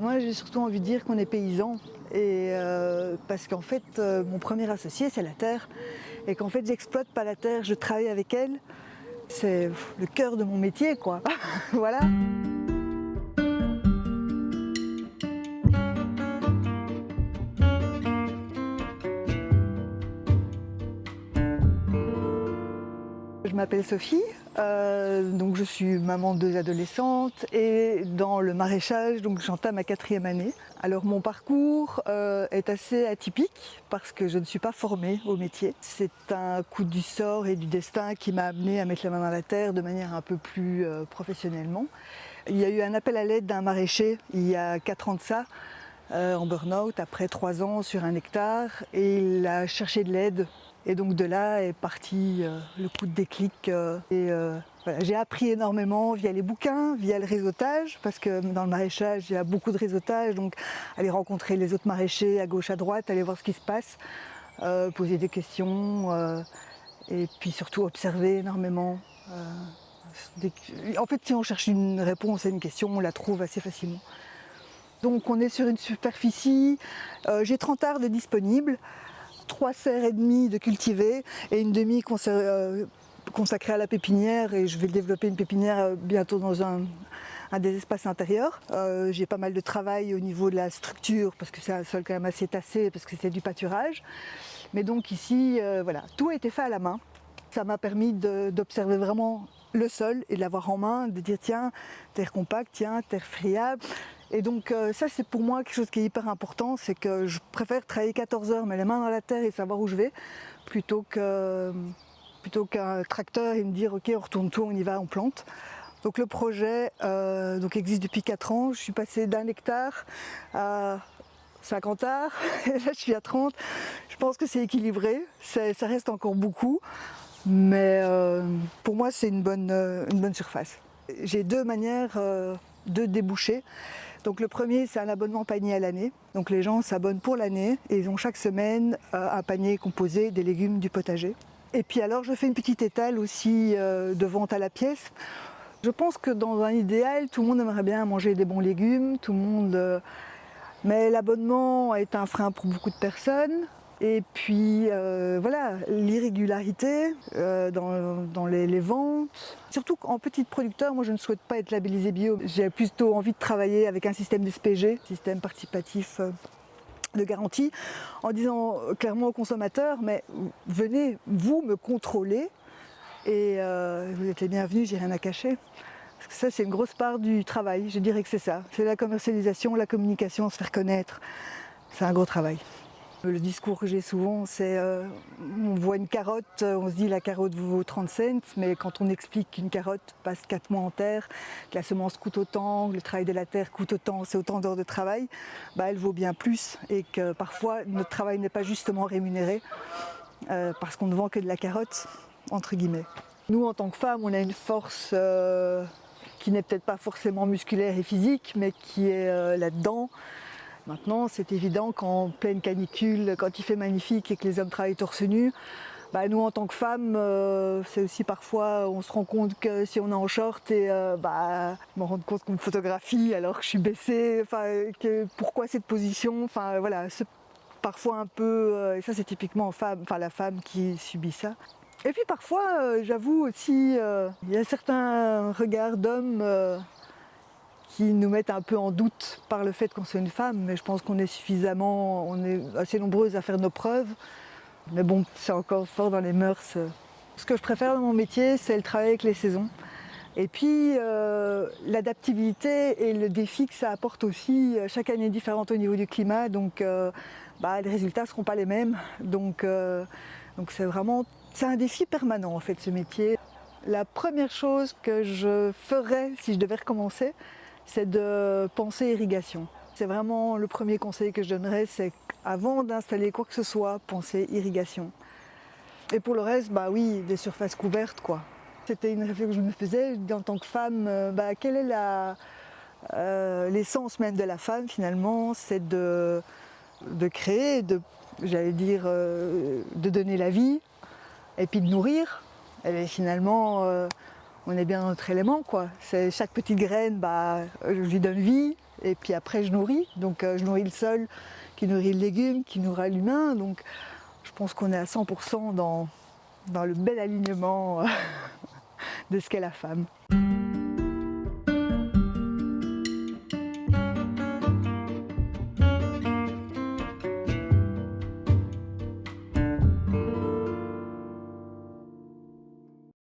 Moi, j'ai surtout envie de dire qu'on est paysan. Et parce qu'en fait, mon premier associé, c'est la terre. Et qu'en fait, j'exploite pas la terre, je travaille avec elle. C'est le cœur de mon métier, quoi. Voilà. Je m'appelle Sophie, donc je suis maman de 2 adolescentes et dans le maraîchage, donc j'entame ma 4e année. Alors mon parcours est assez atypique parce que je ne suis pas formée au métier. C'est un coup du sort et du destin qui m'a amenée à mettre la main dans la terre de manière un peu plus professionnellement. Il y a eu un appel à l'aide d'un maraîcher il y a 4 ans de ça, en burn-out après 3 ans sur 1 hectare, et il a cherché de l'aide. Et donc de là est parti le coup de déclic. Voilà. J'ai appris énormément via les bouquins, via le réseautage, parce que dans le maraîchage, il y a beaucoup de réseautage. Donc aller rencontrer les autres maraîchers à gauche, à droite, aller voir ce qui se passe, poser des questions, et puis surtout observer énormément. En fait, si on cherche une réponse à une question, on la trouve assez facilement. Donc on est sur une superficie, j'ai 30 arts de disponibles, 3 serres et demie de cultivées et une demi consacrée à la pépinière, et je vais développer une pépinière bientôt dans un des espaces intérieurs. J'ai pas mal de travail au niveau de la structure parce que c'est un sol quand même assez tassé parce que c'est du pâturage. Mais donc ici, voilà, tout a été fait à la main. Ça m'a permis d'observer vraiment le sol et de l'avoir en main, de dire tiens, terre compacte, tiens, terre friable. Et donc ça, c'est pour moi quelque chose qui est hyper important, c'est que je préfère travailler 14 heures, mais les mains dans la terre et savoir où je vais, plutôt qu'un tracteur et me dire ok, on retourne tout, on y va, on plante. Donc le projet existe depuis 4 ans, je suis passée d'1 hectare à 50 arts, et là je suis à 30. Je pense que c'est équilibré, ça reste encore beaucoup, mais pour moi c'est une bonne surface. J'ai 2 manières de déboucher. Donc le premier, c'est un abonnement panier à l'année. Donc les gens s'abonnent pour l'année et ils ont chaque semaine un panier composé des légumes du potager. Et puis alors je fais une petite étale aussi de vente à la pièce. Je pense que dans un idéal, tout le monde aimerait bien manger des bons légumes, tout le monde... mais l'abonnement est un frein pour beaucoup de personnes. Et puis voilà, l'irrégularité dans les ventes. Surtout en petit producteur, moi je ne souhaite pas être labellisé bio. J'ai plutôt envie de travailler avec un système d'SPG, système participatif de garantie, en disant clairement aux consommateurs, mais venez, vous me contrôler et vous êtes les bienvenus, j'ai rien à cacher. Parce que ça, c'est une grosse part du travail, je dirais que c'est ça. C'est la commercialisation, la communication, se faire connaître. C'est un gros travail. Le discours que j'ai souvent, c'est on voit une carotte, on se dit la carotte vaut 30 cents, mais quand on explique qu'une carotte passe 4 mois en terre, que la semence coûte autant, que le travail de la terre coûte autant, c'est autant d'heures de travail, elle vaut bien plus, et que parfois notre travail n'est pas justement rémunéré parce qu'on ne vend que de la carotte, entre guillemets. Nous, en tant que femmes, on a une force qui n'est peut-être pas forcément musculaire et physique, mais qui est là-dedans. Maintenant, c'est évident qu'en pleine canicule, quand il fait magnifique et que les hommes travaillent torse nu, nous en tant que femmes, c'est aussi parfois, on se rend compte que si on est en short et je me rends compte qu'on me photographie alors que je suis baissée, pourquoi cette position, voilà, c'est parfois un peu, et ça c'est typiquement la femme qui subit ça. Et puis parfois, j'avoue aussi, il y a certains regards d'hommes qui nous mettent un peu en doute par le fait qu'on soit une femme, mais je pense qu'on est assez nombreuses à faire nos preuves. Mais bon, c'est encore fort dans les mœurs. Ce que je préfère dans mon métier, c'est le travail avec les saisons. Et puis l'adaptabilité et le défi que ça apporte aussi. Chaque année est différente au niveau du climat, donc les résultats ne seront pas les mêmes. Donc c'est un défi permanent en fait, ce métier. La première chose que je ferais si je devais recommencer, c'est de penser irrigation. C'est vraiment le premier conseil que je donnerais, c'est qu'avant d'installer quoi que ce soit, penser irrigation. Et pour le reste, oui, des surfaces couvertes, quoi. C'était une réflexion que je me faisais, en tant que femme, quelle est l'essence même de la femme finalement, c'est de créer, de donner la vie, et puis de nourrir. Et finalement, on est bien dans notre élément, quoi. Chaque petite graine, je lui donne vie, et puis après je nourris. Donc je nourris le sol, qui nourrit le légume, qui nourrit l'humain. Donc je pense qu'on est à 100% dans le bel alignement de ce qu'est la femme.